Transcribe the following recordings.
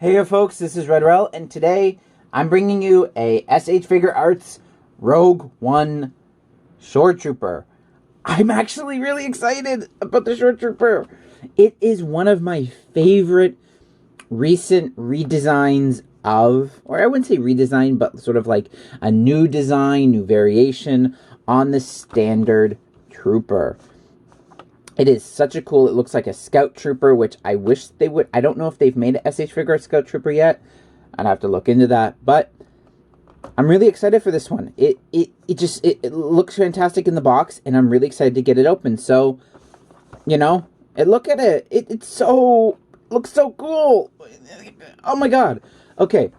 Hey folks, this is Red and today I'm bringing you a SH Figuarts Rogue One Shore Trooper. I'm actually really excited about the Shore Trooper. It is one of my favorite recent redesigns of, or I wouldn't say redesign, but sort of like a new design, new variation on the standard Trooper. It is such a cool, it looks like a Scout Trooper, which I wish they would. I don't know if they've made an SH Figuarts Scout Trooper yet. I'd have to look into that. But I'm really excited for this one. It looks fantastic in the box, and I'm really excited to get it open. So, you know, look at it. It looks so cool. Oh my god. Okay,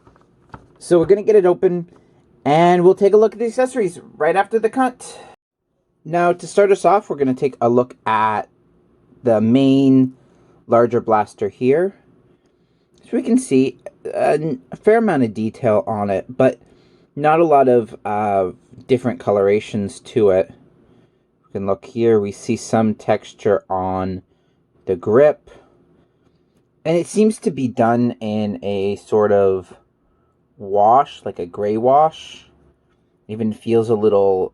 so we're going to get it open, and we'll take a look at the accessories right after the cut. Now, to start us off, we're going to take a look at the main larger blaster here. So we can see a fair amount of detail on it, but not a lot of different colorations to it. We can look here, we see some texture on the grip. And it seems to be done in a sort of wash, like a gray wash. Even feels a little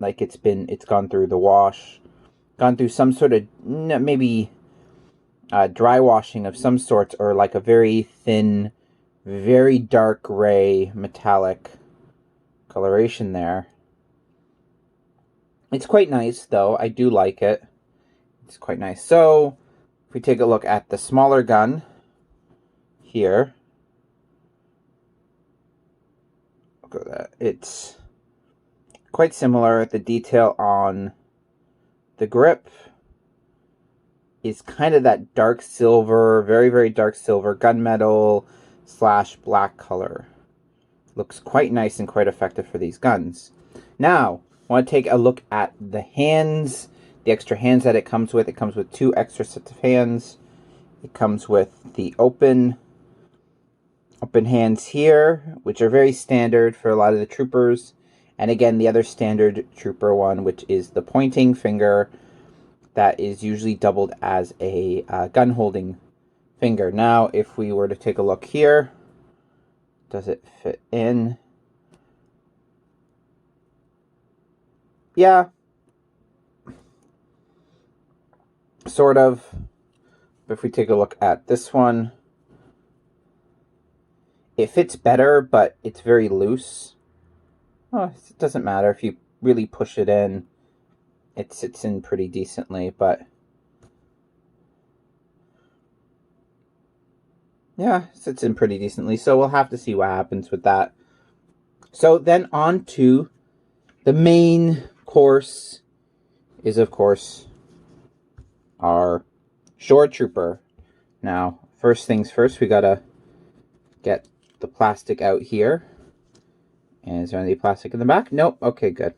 like it's gone through the wash, gone through some sort of maybe dry washing of some sorts, or like a very thin, very dark gray metallic coloration there. It's quite nice though. I do like it. It's quite nice. So if we take a look at the smaller gun here, look at that. It's quite similar. The detail on the grip is kind of that dark silver, very, very dark silver, gunmetal / black color. Looks quite nice and quite effective for these guns. Now, I want to take a look at the hands, the extra hands that it comes with. It comes with 2 extra sets of hands. It comes with the open hands here, which are very standard for a lot of the troopers. And again, the other standard trooper one, which is the pointing finger that is usually doubled as a gun holding finger. Now, if we were to take a look here, does it fit in? Yeah. Sort of. If we take a look at this one, it fits better, but it's very loose. Oh, it doesn't matter. If you really push it in, it sits in pretty decently, but yeah, it sits in pretty decently. So we'll have to see what happens with that. So then on to the main course is, of course, our Shore Trooper. Now, first things first, we gotta get the plastic out here. And is there any plastic in the back? Nope. Okay, good.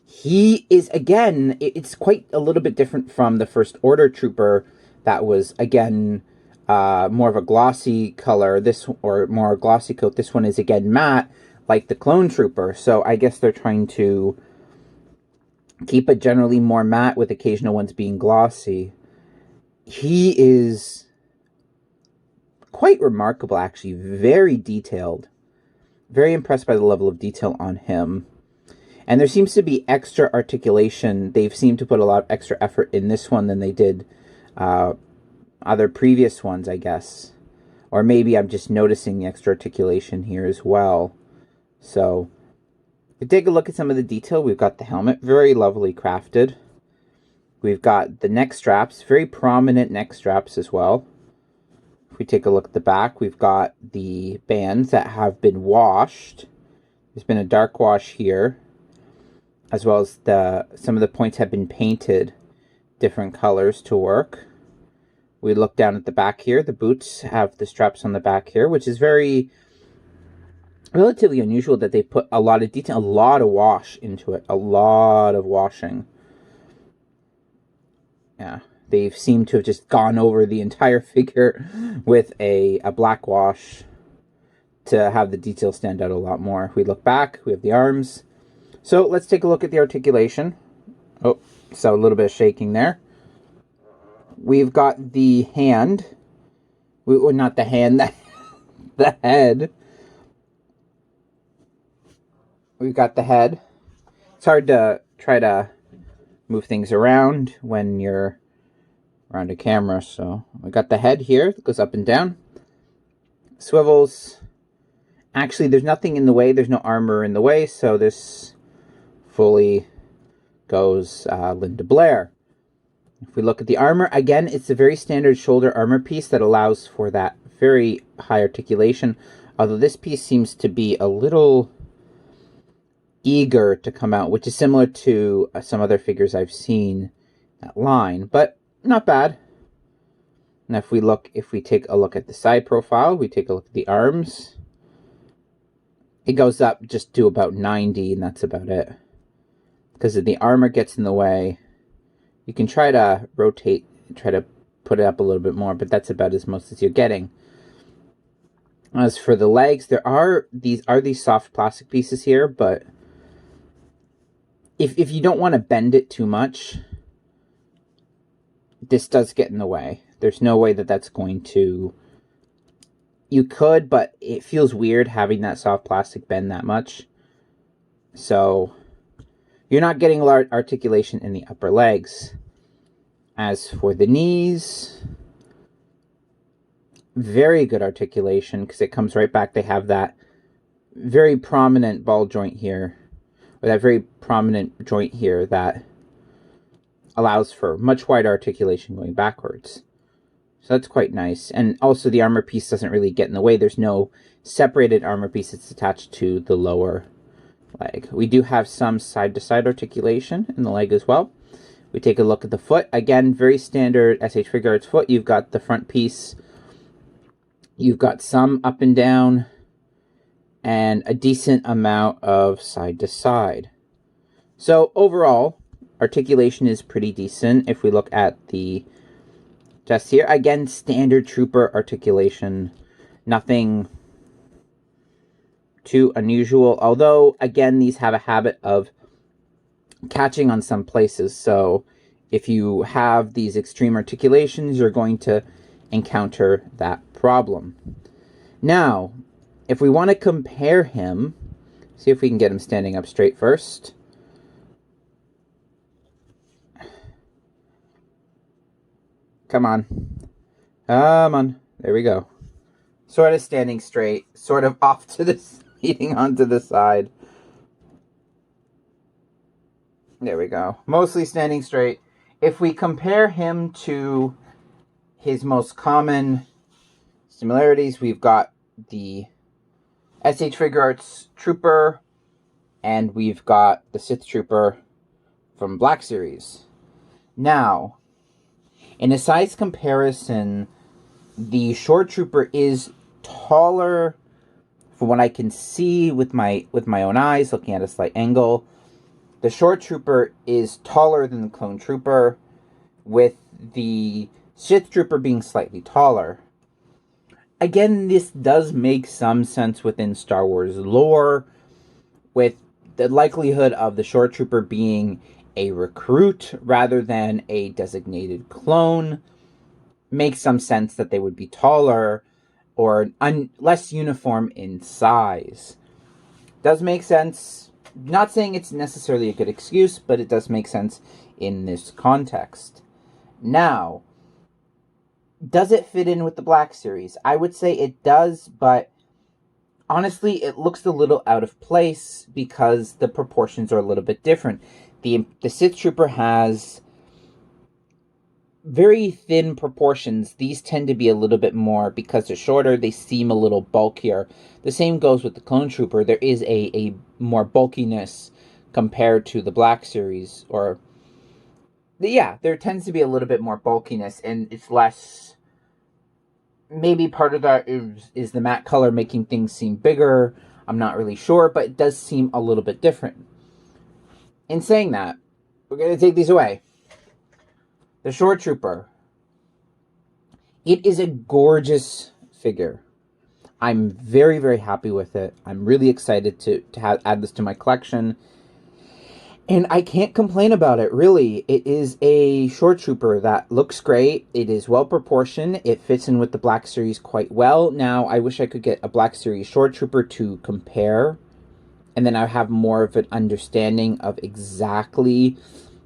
He is, again, it's quite a little bit different from the First Order Trooper that was, again, more of a glossy color, or more glossy coat. This one is, again, matte, like the Clone Trooper. So I guess they're trying to keep it generally more matte, with occasional ones being glossy. He is quite remarkable, actually. Very detailed. Very impressed by the level of detail on him. And there seems to be extra articulation. They've seemed to put a lot of extra effort in this one than they did other previous ones, I guess. Or maybe I'm just noticing the extra articulation here as well. So, if you take a look at some of the detail, we've got the helmet, very lovely crafted. We've got the neck straps, very prominent neck straps as well. If we take a look at the back, we've got the bands that have been washed. There's been a dark wash here, as well as some of the points have been painted different colors to work. We look down at the back here. The boots have the straps on the back here, which is relatively unusual that they put a lot of detail, a lot of wash into it, a lot of washing. Yeah. They've seemed to have just gone over the entire figure with a black wash to have the detail stand out a lot more. If we look back, we have the arms. So let's take a look at the articulation. Oh, so a little bit of shaking there. We've got the hand Well, not the hand, the head. We've got the head. It's hard to try to move things around when you're around a camera. So we got the head here that goes up and down. Swivels. Actually, there's nothing in the way. There's no armor in the way, so this fully goes Linda Blair. If we look at the armor, again, it's a very standard shoulder armor piece that allows for that very high articulation, although this piece seems to be a little eager to come out, which is similar to some other figures I've seen that line, but not bad. Now if we take a look at the side profile, we take a look at the arms, it goes up just to about 90, and that's about it. Because the armor gets in the way. You can try to rotate, try to put it up a little bit more, but that's about as much as you're getting. As for the legs, there are these soft plastic pieces here, but if you don't want to bend it too much, this does get in the way. There's no way that that's going to... You could, but it feels weird having that soft plastic bend that much. So you're not getting a large articulation in the upper legs. As for the knees, very good articulation because it comes right back. They have that very prominent ball joint here, or that very prominent joint here that allows for much wider articulation going backwards. So that's quite nice. And also the armor piece doesn't really get in the way. There's no separated armor piece that's attached to the lower leg. We do have some side-to-side articulation in the leg as well. We take a look at the foot. Again, very standard SH Figuarts foot. You've got the front piece. You've got some up and down and a decent amount of side-to-side. So overall, articulation is pretty decent. If we look at the chest here, again, standard trooper articulation. Nothing too unusual. Although, again, these have a habit of catching on some places. So if you have these extreme articulations, you're going to encounter that problem. Now, if we want to compare him, see if we can get him standing up straight first. Come on. Come on. There we go. Sort of standing straight, sort of off to the, leading onto the side. There we go. Mostly standing straight. If we compare him to his most common similarities, we've got the SH Figuarts Trooper, and we've got the Sith Trooper from Black Series. Now, in a size comparison, the Short Trooper is taller from what I can see with my own eyes, looking at a slight angle. The Short Trooper is taller than the Clone Trooper, with the Sith Trooper being slightly taller. Again, this does make some sense within Star Wars lore, with the likelihood of the Short Trooper being a recruit rather than a designated clone. Makes some sense that they would be taller or less uniform in size. Does make sense. Not saying it's necessarily a good excuse, but it does make sense in this context. Now, does it fit in with the Black Series? I would say it does, but honestly, it looks a little out of place because the proportions are a little bit different. The Sith Trooper has very thin proportions. These tend to be a little bit more, because they're shorter, they seem a little bulkier. The same goes with the Clone Trooper. There is a more bulkiness compared to the Black Series, or yeah, there tends to be a little bit more bulkiness, and it's less. Maybe part of that is the matte color making things seem bigger. I'm not really sure, but it does seem a little bit different. In saying that, we're going to take these away. The Short Trooper. It is a gorgeous figure. I'm very, very happy with it. I'm really excited to add this to my collection. And I can't complain about it, really. It is a short trooper that looks great. It is well proportioned. It fits in with the Black Series quite well. Now, I wish I could get a Black Series short trooper to compare, and then I have more of an understanding of exactly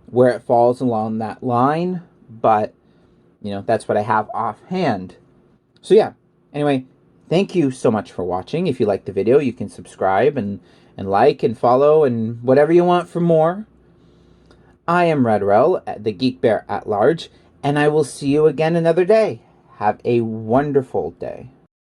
where it falls along that line. But, you know, that's what I have offhand. So yeah, anyway, thank you so much for watching. If you liked the video, you can subscribe and like and follow and whatever you want for more. I am Redrel, the Geek Bear at Large, and I will see you again another day. Have a wonderful day.